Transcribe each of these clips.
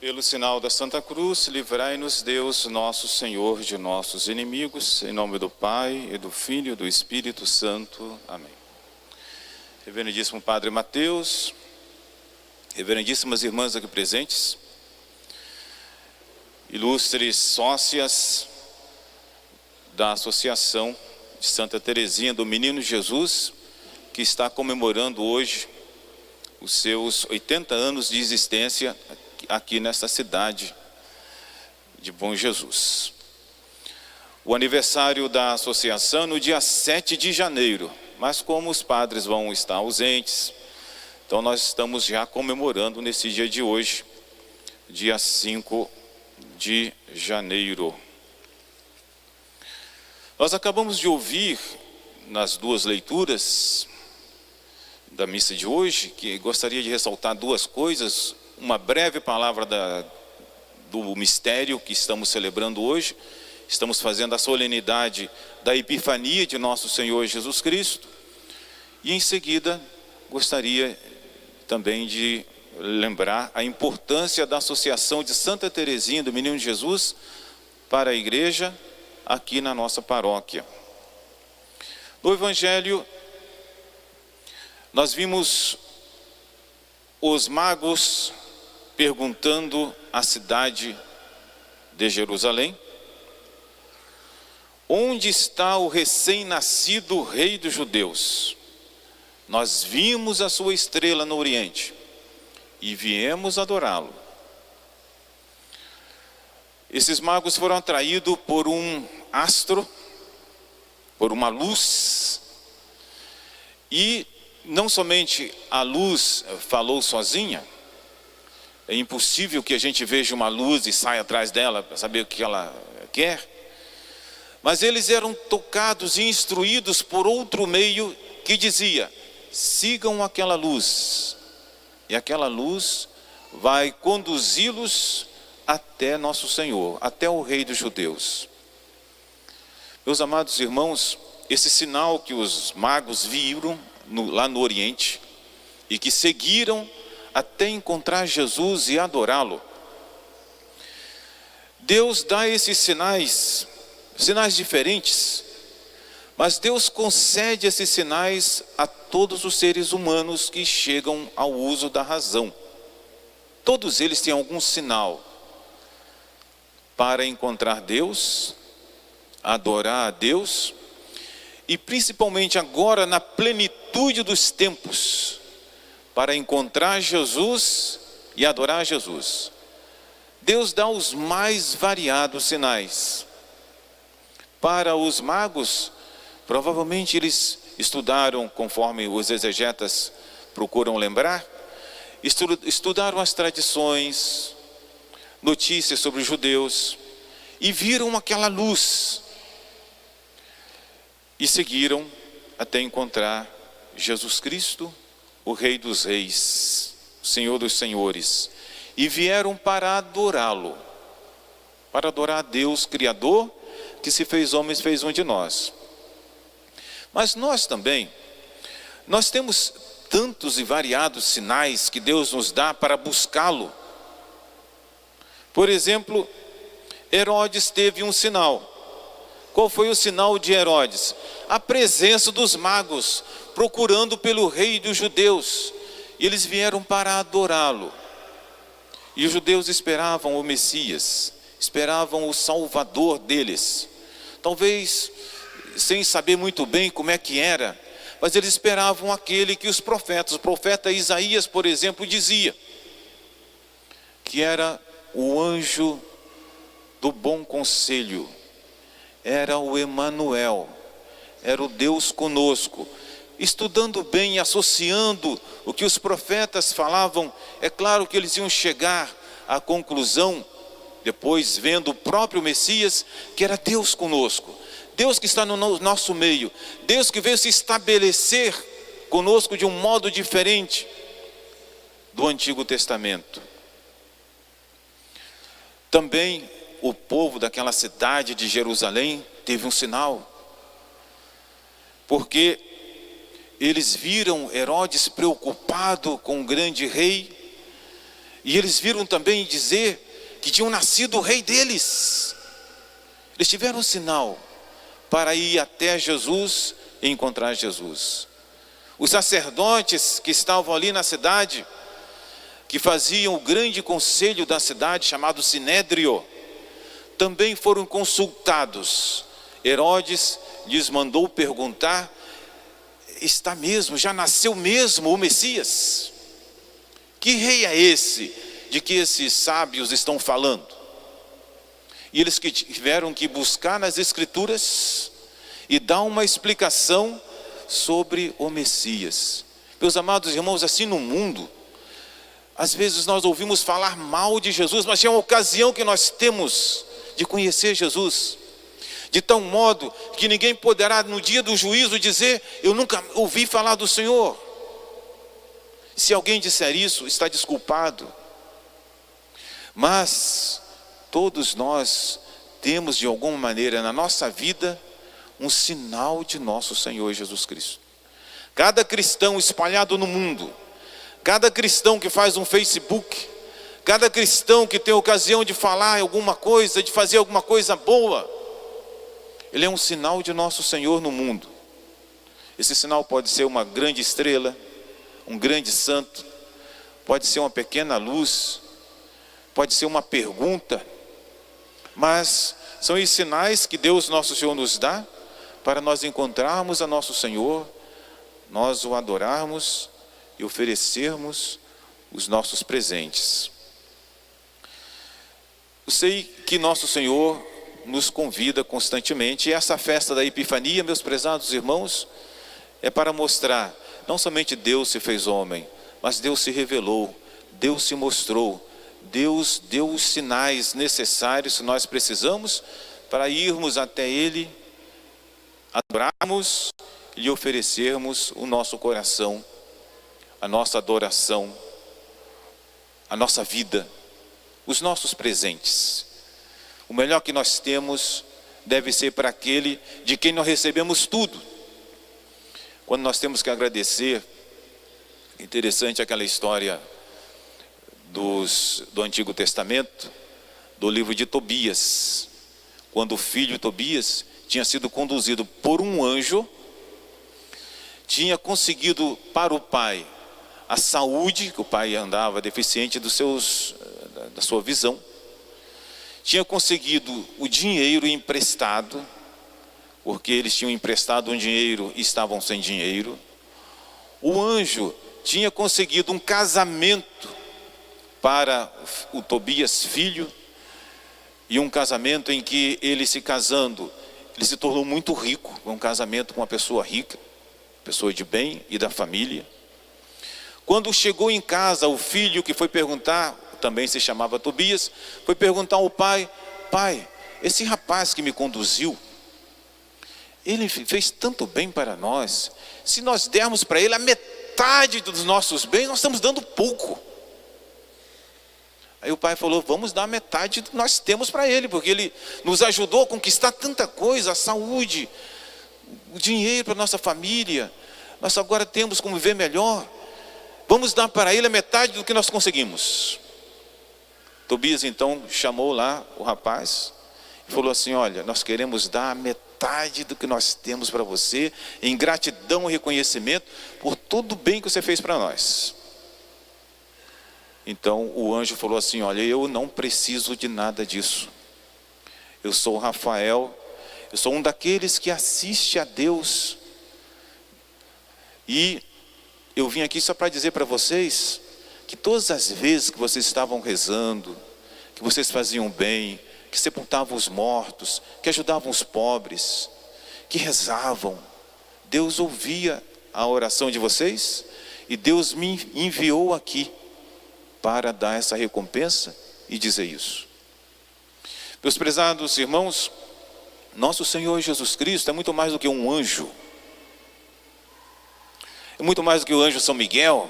Pelo sinal da Santa Cruz, livrai-nos Deus, nosso Senhor, de nossos inimigos, em nome do Pai, e do Filho e do Espírito Santo. Amém. Reverendíssimo Padre Mateus, reverendíssimas irmãs aqui presentes, ilustres sócias da Associação de Santa Teresinha do Menino Jesus, que está comemorando hoje os seus 80 anos de existência aqui nesta cidade de Bom Jesus. O aniversário da associação no dia 7 de janeiro, mas como os padres vão estar ausentes, então nós estamos já comemorando nesse dia de hoje, dia 5 de janeiro. Nós acabamos de ouvir nas duas leituras da missa de hoje, que gostaria de ressaltar duas coisas. Uma breve palavra do mistério que estamos celebrando hoje. Estamos fazendo a solenidade da Epifania de nosso Senhor Jesus Cristo. E em seguida, gostaria também de lembrar a importância da Associação de Santa Teresinha do Menino Jesus para a igreja aqui na nossa paróquia. No Evangelho, nós vimos os magos perguntando à cidade de Jerusalém: onde está o recém-nascido rei dos judeus? Nós vimos a sua estrela no Oriente e viemos adorá-lo. Esses magos foram atraídos por um astro, por uma luz, e não somente a luz falou sozinha. É impossível que a gente veja uma luz e saia atrás dela para saber o que ela quer. Mas eles eram tocados e instruídos por outro meio que dizia: sigam aquela luz. E aquela luz vai conduzi-los até nosso Senhor, até o Rei dos Judeus. Meus amados irmãos, esse sinal que os magos viram lá no Oriente e que seguiram até encontrar Jesus e adorá-lo, Deus dá esses sinais diferentes, mas Deus concede esses sinais a todos os seres humanos que chegam ao uso da razão. Todos eles têm algum sinal para encontrar Deus, adorar a Deus, e principalmente agora na plenitude dos tempos, para encontrar Jesus e adorar Jesus. Deus dá os mais variados sinais. Para os magos, provavelmente eles estudaram, conforme os exegetas procuram lembrar, estudaram as tradições, notícias sobre os judeus, e viram aquela luz, e seguiram até encontrar Jesus Cristo, o Rei dos Reis, o Senhor dos Senhores, e vieram para adorá-lo, para adorar a Deus Criador, que se fez homem e fez um de nós. Mas nós também, nós temos tantos e variados sinais que Deus nos dá para buscá-lo. Por exemplo, Herodes teve um sinal. Qual foi o sinal de Herodes? A presença dos magos, procurando pelo rei dos judeus. Eles vieram para adorá-lo. E os judeus esperavam o Messias, esperavam o Salvador deles. Talvez sem saber muito bem como é que era, mas eles esperavam aquele que os profetas, o profeta Isaías, por exemplo, dizia, que era o anjo do bom conselho, era o Emanuel, era o Deus conosco. Estudando bem e associando o que os profetas falavam, é claro que eles iam chegar à conclusão, depois vendo o próprio Messias, que era Deus conosco, Deus que está no nosso meio, Deus que veio se estabelecer conosco de um modo diferente do Antigo Testamento. Também o povo daquela cidade de Jerusalém teve um sinal, porque eles viram Herodes preocupado com o grande rei, E eles viram também dizer que tinham nascido o rei deles. Eles tiveram um sinal para ir até Jesus e encontrar Jesus. Os sacerdotes que estavam ali na cidade, que faziam o grande conselho da cidade, chamado Sinédrio, também foram consultados. Herodes lhes mandou perguntar: está mesmo, já nasceu mesmo o Messias? Que rei é esse de que esses sábios estão falando? E eles que tiveram que buscar nas Escrituras e dar uma explicação sobre o Messias. Meus amados irmãos, assim no mundo, às vezes nós ouvimos falar mal de Jesus, mas é uma ocasião que nós temos de conhecer Jesus, de tal modo que ninguém poderá no dia do juízo dizer: eu nunca ouvi falar do Senhor. Se alguém disser isso, está desculpado. Mas todos nós temos de alguma maneira na nossa vida um sinal de nosso Senhor Jesus Cristo. Cada cristão espalhado no mundo, cada cristão que faz um Facebook, cada cristão que tem ocasião de falar alguma coisa, de fazer alguma coisa boa, ele é um sinal de nosso Senhor no mundo. Esse sinal pode ser uma grande estrela, um grande santo, pode ser uma pequena luz, pode ser uma pergunta, mas são esses sinais que Deus nosso Senhor nos dá para nós encontrarmos a nosso Senhor, nós o adorarmos e oferecermos os nossos presentes. Eu sei que nosso Senhor nos convida constantemente, e essa festa da Epifania, meus prezados irmãos, é para mostrar, não somente Deus se fez homem, mas Deus se revelou, Deus se mostrou, Deus deu os sinais necessários que nós precisamos para irmos até Ele, adorarmos e lhe oferecermos o nosso coração, a nossa adoração, a nossa vida, os nossos presentes. O melhor que nós temos deve ser para aquele de quem nós recebemos tudo. Quando nós temos que agradecer, interessante aquela história do Antigo Testamento, do livro de Tobias, quando o filho Tobias tinha sido conduzido por um anjo, tinha conseguido para o pai a saúde, que o pai andava deficiente da sua visão, tinha conseguido o dinheiro emprestado, porque eles tinham emprestado um dinheiro e estavam sem dinheiro. O anjo tinha conseguido um casamento para o Tobias filho, e um casamento em que ele se casando, ele se tornou muito rico, um casamento com uma pessoa rica, pessoa de bem e da família. Quando chegou em casa, o filho que foi perguntar, também se chamava Tobias, foi perguntar ao pai: pai, esse rapaz que me conduziu, ele fez tanto bem para nós, se nós dermos para ele a metade dos nossos bens, nós estamos dando pouco. Aí o pai falou: vamos dar a metade do que nós temos para ele, porque ele nos ajudou a conquistar tanta coisa, a saúde, o dinheiro para a nossa família, nós agora temos como viver melhor, vamos dar para ele a metade do que nós conseguimos. Tobias então chamou lá o rapaz e falou assim: olha, nós queremos dar a metade do que nós temos para você, em gratidão e reconhecimento por todo o bem que você fez para nós. Então o anjo falou assim: olha, eu não preciso de nada disso. Eu sou Rafael, eu sou um daqueles que assiste a Deus. E eu vim aqui só para dizer para vocês que todas as vezes que vocês estavam rezando, que vocês faziam bem, que sepultavam os mortos, que ajudavam os pobres, que rezavam, Deus ouvia a oração de vocês e Deus me enviou aqui para dar essa recompensa e dizer isso. Meus prezados irmãos, nosso Senhor Jesus Cristo é muito mais do que um anjo, é muito mais do que o anjo São Miguel,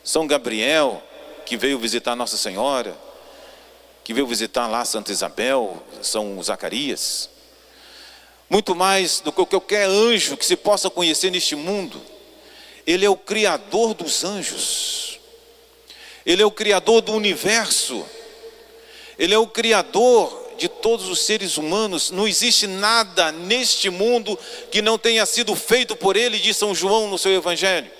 São Gabriel, que veio visitar Nossa Senhora, que veio visitar lá Santa Isabel, São Zacarias. Muito mais do que qualquer anjo que se possa conhecer neste mundo. Ele é o Criador dos anjos. Ele é o Criador do universo, Ele é o Criador de todos os seres humanos. Não existe nada neste mundo que não tenha sido feito por Ele, diz São João no seu Evangelho.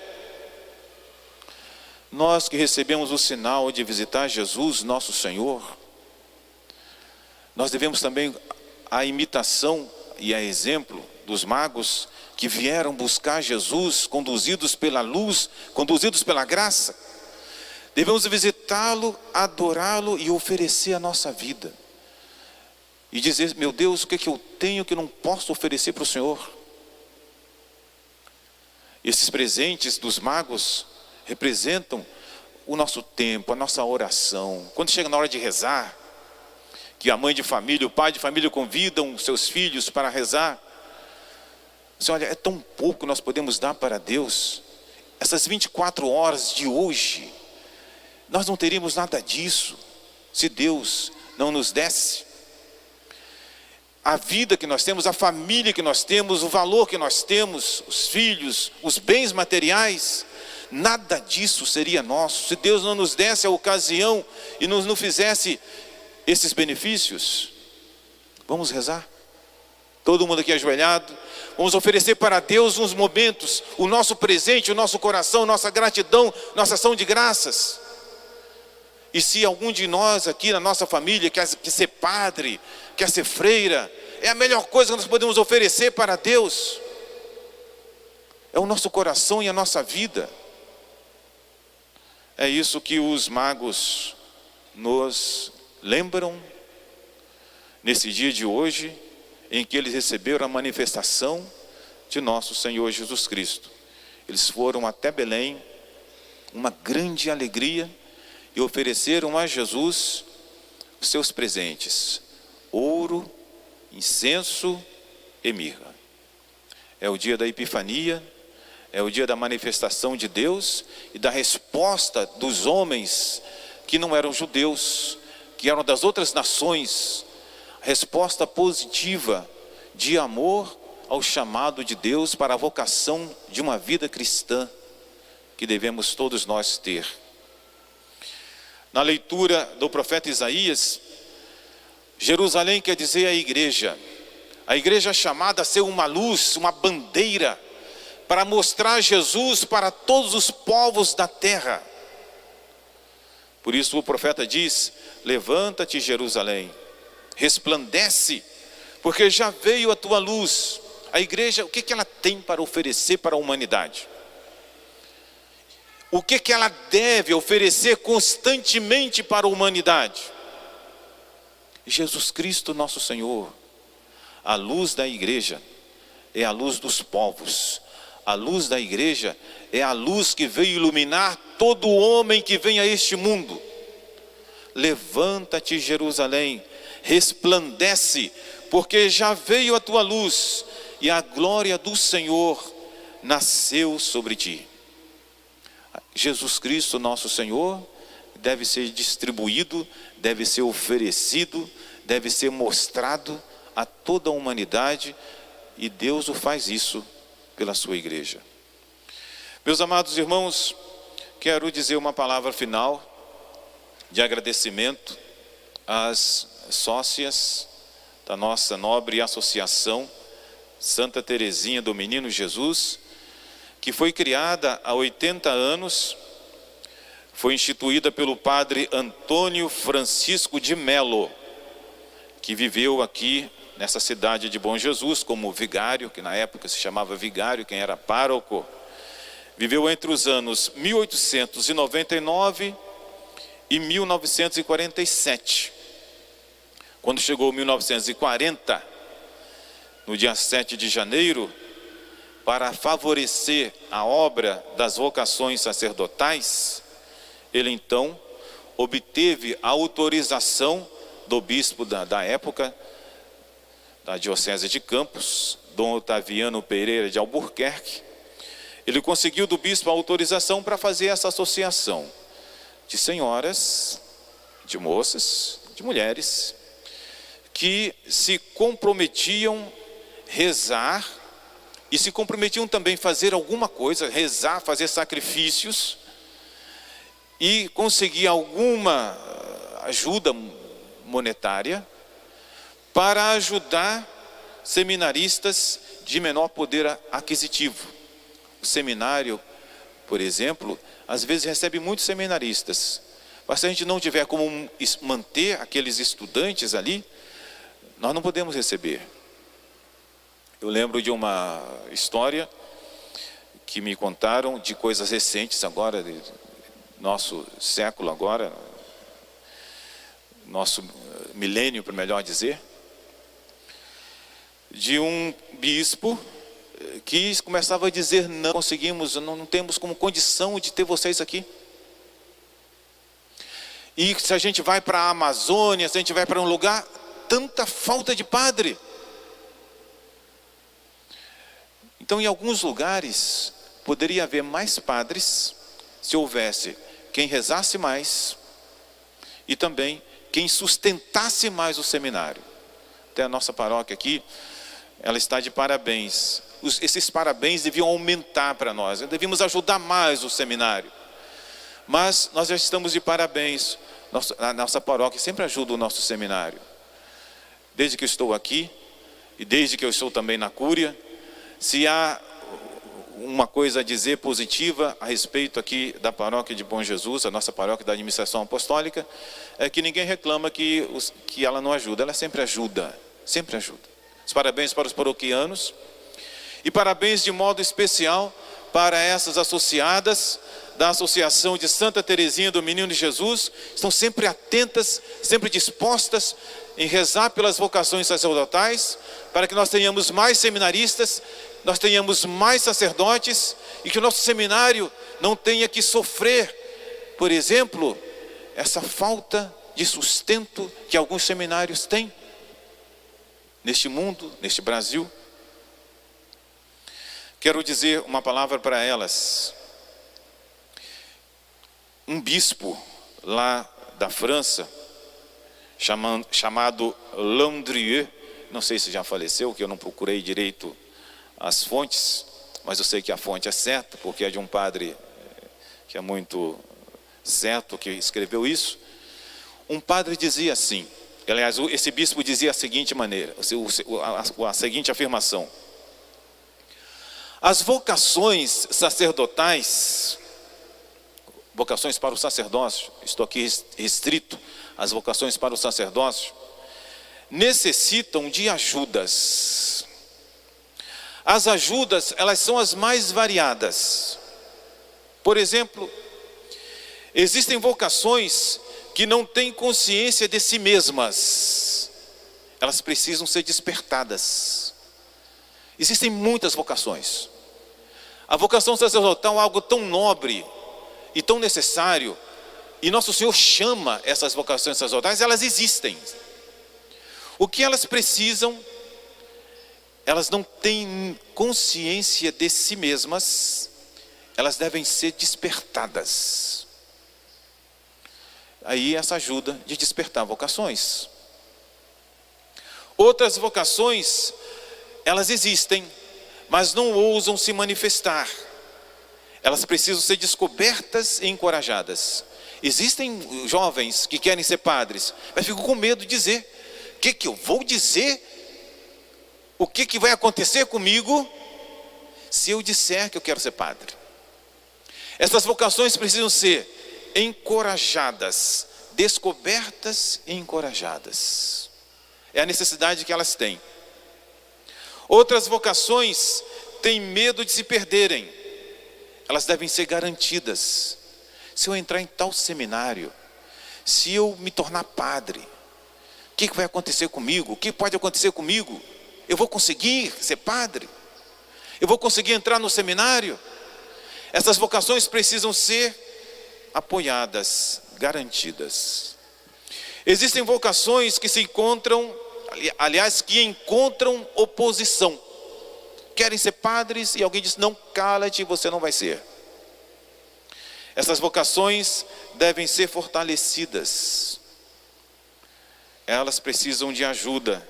Nós que recebemos o sinal de visitar Jesus, nosso Senhor, nós devemos também a imitação e a exemplo dos magos que vieram buscar Jesus, conduzidos pela luz, conduzidos pela graça. Devemos visitá-lo, adorá-lo e oferecer a nossa vida. E dizer: meu Deus, o que é que eu tenho que não posso oferecer para o Senhor? Esses presentes dos magos representam o nosso tempo, a nossa oração. Quando chega na hora de rezar, que a mãe de família, o pai de família convidam seus filhos para rezar, você olha, é tão pouco que nós podemos dar para Deus. Essas 24 horas de hoje, nós não teríamos nada disso se Deus não nos desse. A vida que nós temos, a família que nós temos, o valor que nós temos, os filhos, os bens materiais, nada disso seria nosso se Deus não nos desse a ocasião e não fizesse esses benefícios. Vamos rezar? Todo mundo aqui ajoelhado. Vamos oferecer para Deus uns momentos, o nosso presente, o nosso coração, nossa gratidão, nossa ação de graças. E se algum de nós aqui na nossa família quer ser padre, quer ser freira, é a melhor coisa que nós podemos oferecer para Deus. É o nosso coração e a nossa vida. É isso que os magos nos lembram nesse dia de hoje, em que eles receberam a manifestação de nosso Senhor Jesus Cristo. Eles foram até Belém, uma grande alegria, e ofereceram a Jesus os seus presentes: ouro, incenso e mirra. É o dia da Epifania, é o dia da manifestação de Deus e da resposta dos homens que não eram judeus, que eram das outras nações. Resposta positiva de amor ao chamado de Deus para a vocação de uma vida cristã que devemos todos nós ter. Na leitura do profeta Isaías, Jerusalém quer dizer a igreja é chamada a ser uma luz, uma bandeira, para mostrar Jesus para todos os povos da terra. Por isso o profeta diz: levanta-te, Jerusalém, resplandece, porque já veio a tua luz. A igreja, o que ela tem para oferecer para a humanidade? O que ela deve oferecer constantemente para a humanidade? Jesus Cristo, nosso Senhor. A luz da igreja é a luz dos povos. A luz da igreja é a luz que veio iluminar todo homem que vem a este mundo. Levanta-te, Jerusalém, resplandece, porque já veio a tua luz e a glória do Senhor nasceu sobre ti. Jesus Cristo, nosso Senhor, deve ser distribuído, deve ser oferecido, deve ser mostrado a toda a humanidade, e Deus o faz isso pela sua igreja. Meus amados irmãos, quero dizer uma palavra final de agradecimento às sócias da nossa nobre associação Santa Teresinha do Menino Jesus, que foi criada há 80 anos, foi instituída pelo padre Antônio Francisco de Melo, que viveu aqui nessa cidade de Bom Jesus como vigário, que na época se chamava vigário, quem era pároco. Viveu entre os anos 1899 e 1947. Quando chegou 1940, no dia 7 de janeiro, para favorecer a obra das vocações sacerdotais, ele então obteve a autorização do bispo da época, da diocese de Campos, Dom Otaviano Pereira de Albuquerque. Ele conseguiu do bispo a autorização para fazer essa associação de senhoras, de moças, de mulheres, que se comprometiam rezar, e se comprometiam também fazer alguma coisa, rezar, fazer sacrifícios, e conseguir alguma ajuda monetária para ajudar seminaristas de menor poder aquisitivo. O seminário, por exemplo, às vezes recebe muitos seminaristas, mas se a gente não tiver como manter aqueles estudantes ali, nós não podemos receber. Eu lembro de uma história que me contaram de coisas recentes agora, de nosso século agora, nosso milênio, para melhor dizer, de um bispo que começava a dizer: não conseguimos, não temos como condição de ter vocês aqui. E se a gente vai para a Amazônia, se a gente vai para um lugar, tanta falta de padre. Então, em alguns lugares, poderia haver mais padres se houvesse quem rezasse mais e também quem sustentasse mais o seminário. Até a nossa paróquia aqui, ela está de parabéns. Esses parabéns deviam aumentar para nós, devíamos ajudar mais o seminário. Mas nós já estamos de parabéns. A nossa paróquia sempre ajuda o nosso seminário. Desde que eu estou aqui, e desde que eu estou também na Cúria, se há uma coisa a dizer positiva a respeito aqui da paróquia de Bom Jesus, a nossa paróquia da administração apostólica, é que ninguém reclama que ela não ajuda, ela sempre ajuda, sempre ajuda. Os parabéns para os paroquianos, e parabéns de modo especial para essas associadas da Associação de Santa Teresinha do Menino Jesus, estão sempre atentas, sempre dispostas em rezar pelas vocações sacerdotais, para que nós tenhamos mais seminaristas, nós tenhamos mais sacerdotes, e que o nosso seminário não tenha que sofrer, por exemplo, essa falta de sustento que alguns seminários têm neste mundo, neste Brasil. Quero dizer uma palavra para elas. Um bispo lá da França, chamado Landrieu, não sei se já faleceu, que eu não procurei direito as fontes, mas eu sei que a fonte é certa, porque é de um padre que é muito certo, que escreveu isso. Um padre dizia assim, aliás, esse bispo dizia a seguinte maneira, a seguinte afirmação: as vocações sacerdotais, vocações para o sacerdócio, estou aqui restrito às vocações para o sacerdócio, necessitam de ajudas. As ajudas, elas são as mais variadas. Por exemplo, existem vocações que não têm consciência de si mesmas. Elas precisam ser despertadas. Existem muitas vocações. A vocação sacerdotal é algo tão nobre e tão necessário, e nosso Senhor chama essas vocações sacerdotais, elas existem. O que elas precisam, elas não têm consciência de si mesmas, elas devem ser despertadas. Aí essa ajuda de despertar vocações. Outras vocações, elas existem, mas não ousam se manifestar. Elas precisam ser descobertas e encorajadas. Existem jovens que querem ser padres, mas ficam com medo de dizer. O que eu vou dizer? O que vai acontecer comigo se eu disser que eu quero ser padre? Essas vocações precisam ser encorajadas, descobertas e encorajadas. É a necessidade que elas têm. Outras vocações têm medo de se perderem. Elas devem ser garantidas. Se eu entrar em tal seminário, se eu me tornar padre, o que vai acontecer comigo? O que pode acontecer comigo? Eu vou conseguir ser padre? Eu vou conseguir entrar no seminário? Essas vocações precisam ser apoiadas, garantidas. Existem vocações que se encontram, aliás, que encontram oposição. Querem ser padres e alguém diz: não, cala-te, você não vai ser. Essas vocações devem ser fortalecidas. Elas precisam de ajuda.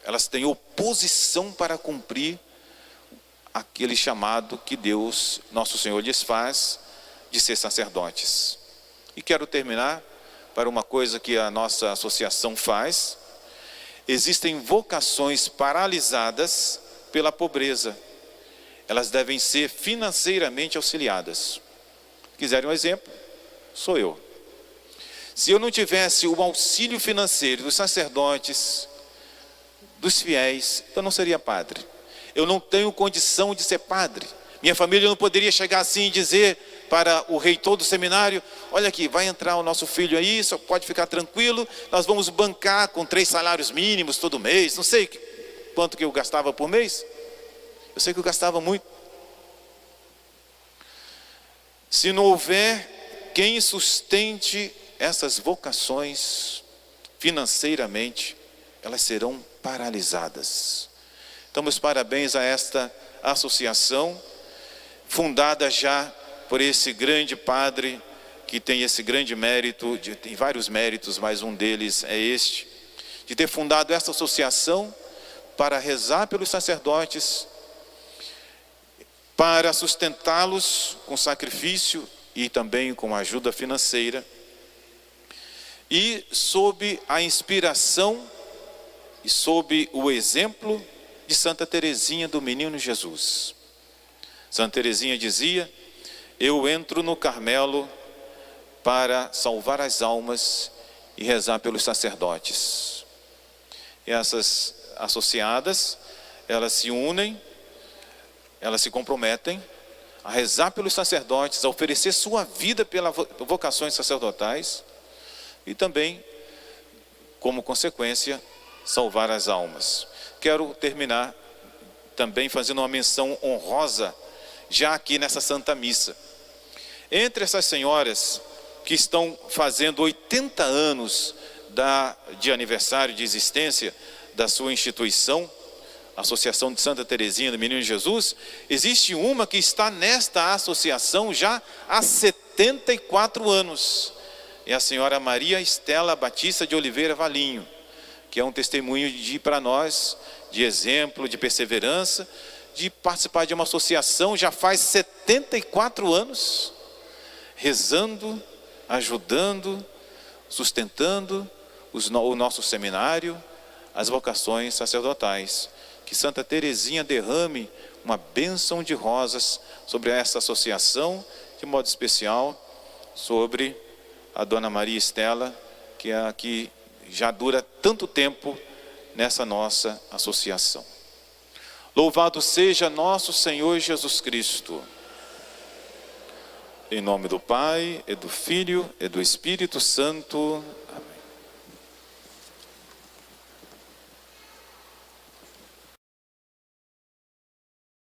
Elas têm oposição para cumprir aquele chamado que Deus, nosso Senhor, lhes faz de ser sacerdotes. E quero terminar para uma coisa que a nossa associação faz. Existem vocações paralisadas pela pobreza. Elas devem ser financeiramente auxiliadas. Quiserem um exemplo? Sou eu. Se eu não tivesse o auxílio financeiro dos sacerdotes, dos fiéis, eu não seria padre. Eu não tenho condição de ser padre. Minha família não poderia chegar assim e dizer para o reitor do seminário: olha aqui, vai entrar o nosso filho aí, só pode ficar tranquilo, nós vamos bancar com 3 salários mínimos todo mês. Não sei quanto que eu gastava por mês. Eu sei que eu gastava muito. Se não houver quem sustente essas vocações financeiramente, elas serão paralisadas. Então, meus parabéns a esta associação, fundada já por esse grande padre, que tem esse grande mérito, tem vários méritos, mas um deles é este, de ter fundado essa associação para rezar pelos sacerdotes, para sustentá-los com sacrifício e também com ajuda financeira, e sob a inspiração e sob o exemplo de Santa Teresinha do Menino Jesus. Santa Teresinha dizia: eu entro no Carmelo para salvar as almas e rezar pelos sacerdotes. E essas associadas, elas se unem, elas se comprometem a rezar pelos sacerdotes, a oferecer sua vida pelas vocações sacerdotais e também, como consequência, salvar as almas. Quero terminar também fazendo uma menção honrosa, já aqui nessa Santa Missa. Entre essas senhoras que estão fazendo 80 anos de aniversário de existência da sua instituição, a Associação de Santa Teresinha do Menino Jesus, existe uma que está nesta associação já há 74 anos. É a senhora Maria Estela Batista de Oliveira Valinho, que é um testemunho para nós, de exemplo, de perseverança, de participar de uma associação já faz 74 anos, rezando, ajudando, sustentando o nosso seminário, as vocações sacerdotais. Que Santa Teresinha derrame uma bênção de rosas sobre essa associação, de modo especial sobre a Dona Maria Estela, que é a que já dura tanto tempo nessa nossa associação. Louvado seja nosso Senhor Jesus Cristo. Em nome do Pai, e do Filho, e do Espírito Santo.